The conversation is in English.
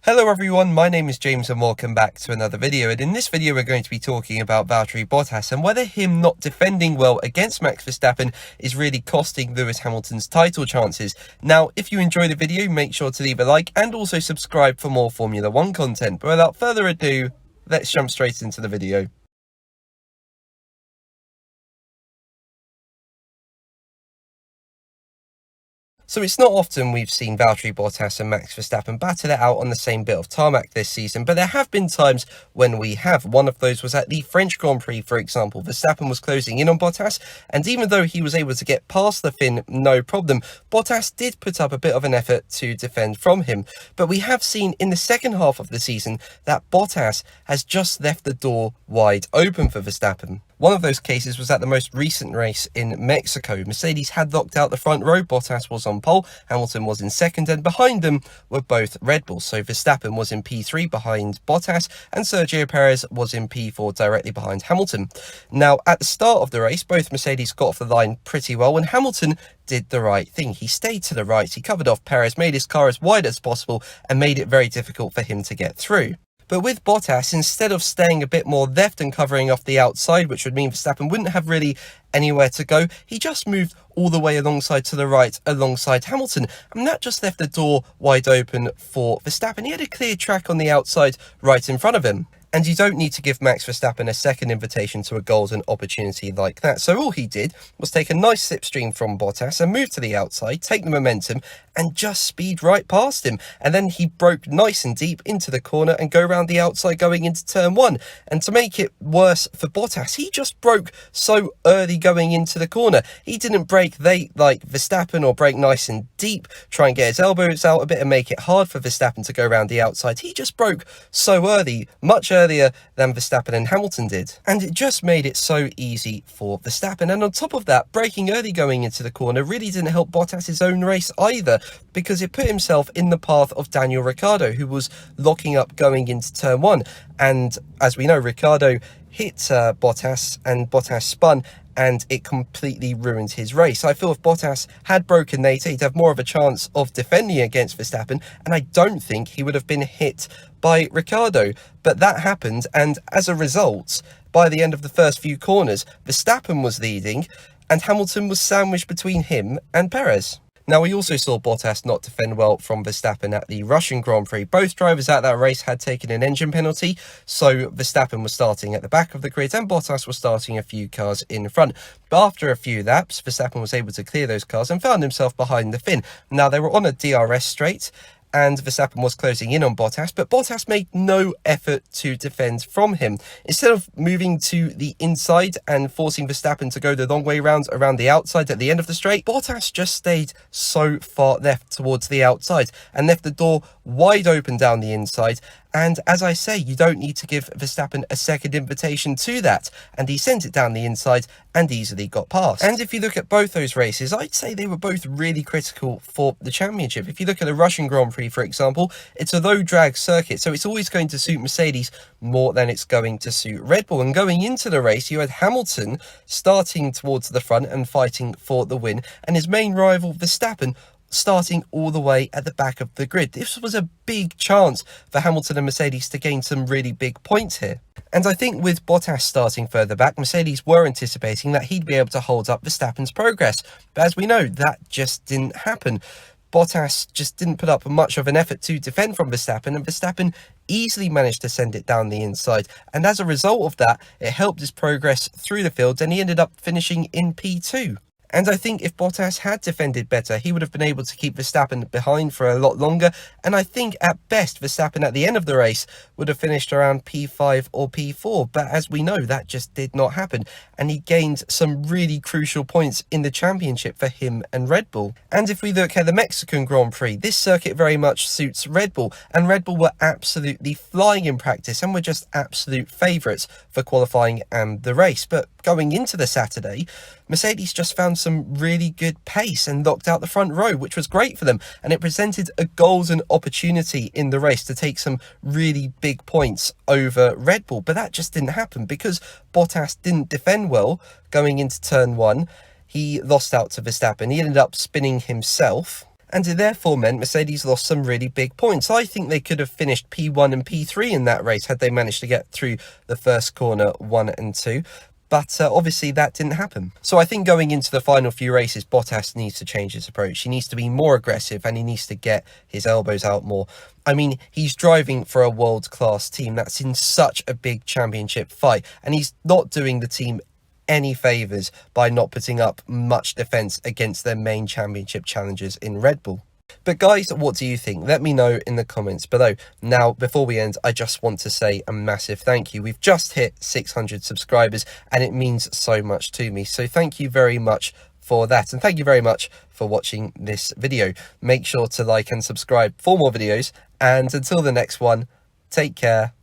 Hello everyone, my name is James and welcome back to another video, and in this video we're going to be talking about Valtteri Bottas and whether him not defending well against Max Verstappen is really costing Lewis Hamilton's title chances. Now, if you enjoy the video, make sure to leave a like and also subscribe for more Formula 1 content. But without further ado, let's jump straight into the video. So it's not often we've seen Valtteri Bottas and Max Verstappen battle it out on the same bit of tarmac this season, but there have been times when we have. One of those was at the French Grand Prix, for example. Verstappen was closing in on Bottas, and even though he was able to get past the Finn no problem, Bottas did put up a bit of an effort to defend from him. But we have seen in the second half of the season that Bottas has just left the door wide open for Verstappen. One of those cases was at the most recent race in Mexico. Mercedes had locked out the front row, Bottas was on pole, Hamilton was in second, and behind them were both Red Bulls. So Verstappen was in P3 behind Bottas, and Sergio Perez was in P4 directly behind Hamilton. Now, at the start of the race, both Mercedes got off the line pretty well, and Hamilton did the right thing. He stayed to the right, he covered off Perez, made his car as wide as possible, and made it very difficult for him to get through. But with Bottas, instead of staying a bit more left and covering off the outside, which would mean Verstappen wouldn't have really anywhere to go, he just moved all the way alongside to the right, alongside Hamilton. And that just left the door wide open for Verstappen. He had a clear track on the outside right in front of him. And you don't need to give Max Verstappen a second invitation to a golden opportunity like that. So all he did was take a nice slipstream from Bottas and move to the outside, take the momentum, and just speed right past him. And then he broke nice and deep into the corner and go around the outside going into turn one. And to make it worse for Bottas, he just broke so early going into the corner. He didn't brake late like Verstappen or brake nice and deep, try and get his elbows out a bit and make it hard for Verstappen to go around the outside. He just broke so early, much earlier than Verstappen and Hamilton did. And it just made it so easy for Verstappen. And on top of that, braking early going into the corner really didn't help Bottas' own race either, because it put himself in the path of Daniel Ricciardo, who was locking up going into turn one. And as we know, Ricciardo hit Bottas and Bottas spun, and it completely ruined his race. I feel if Bottas had broken later, he'd have more of a chance of defending against Verstappen, and I don't think he would have been hit by Ricciardo. But that happened, and as a result, by the end of the first few corners, Verstappen was leading, and Hamilton was sandwiched between him and Perez. Now, we also saw Bottas not defend well from Verstappen at the Russian Grand Prix. Both drivers at that race had taken an engine penalty, so Verstappen was starting at the back of the grid and Bottas was starting a few cars in front. But after a few laps, Verstappen was able to clear those cars and found himself behind the Finn. Now, they were on a DRS straight, and Verstappen was closing in on Bottas, but Bottas made no effort to defend from him. Instead of moving to the inside and forcing Verstappen to go the long way around the outside at the end of the straight, Bottas just stayed so far left towards the outside and left the door wide open down the inside. And as I say, you don't need to give Verstappen a second invitation to that. And he sent it down the inside and easily got past. And if you look at both those races, I'd say they were both really critical for the championship. If you look at the Russian Grand Prix, for example, it's a low drag circuit, so it's always going to suit Mercedes more than it's going to suit Red Bull. And going into the race, you had Hamilton starting towards the front and fighting for the win, and his main rival, Verstappen, starting all the way at the back of the grid. This was a big chance for Hamilton and Mercedes to gain some really big points here. And I think with Bottas starting further back, Mercedes were anticipating that he'd be able to hold up Verstappen's progress. But as we know, that just didn't happen. Bottas just didn't put up much of an effort to defend from Verstappen, and Verstappen easily managed to send it down the inside. And as a result of that, it helped his progress through the field, and he ended up finishing in P2. And I think if Bottas had defended better, he would have been able to keep Verstappen behind for a lot longer. And I think at best, Verstappen at the end of the race would have finished around P5 or P4. But as we know, that just did not happen. And he gained some really crucial points in the championship for him and Red Bull. And if we look at the Mexican Grand Prix, this circuit very much suits Red Bull. And Red Bull were absolutely flying in practice and were just absolute favourites for qualifying and the race. But going into the Saturday, Mercedes just found some really good pace and locked out the front row, which was great for them, and it presented a golden opportunity in the race to take some really big points over Red Bull. But that just didn't happen because Bottas didn't defend well going into turn one. He lost out to Verstappen. He ended up spinning himself. and it therefore meant Mercedes lost some really big points. I think they could have finished P1 and P3 in that race had they managed to get through the first corner 1 and 2. But obviously that didn't happen. So I think going into the final few races, Bottas needs to change his approach. He needs to be more aggressive and he needs to get his elbows out more. I mean, he's driving for a world-class team that's in such a big championship fight, and he's not doing the team any favours by not putting up much defence against their main championship challengers in Red Bull. But guys, what do you think? Let me know in the comments below. Now, before we end, I just want to say a massive thank you. We've just hit 600 subscribers and it means so much to me. So thank you very much for that. And thank you very much for watching this video. Make sure to like and subscribe for more videos. And until the next one, take care.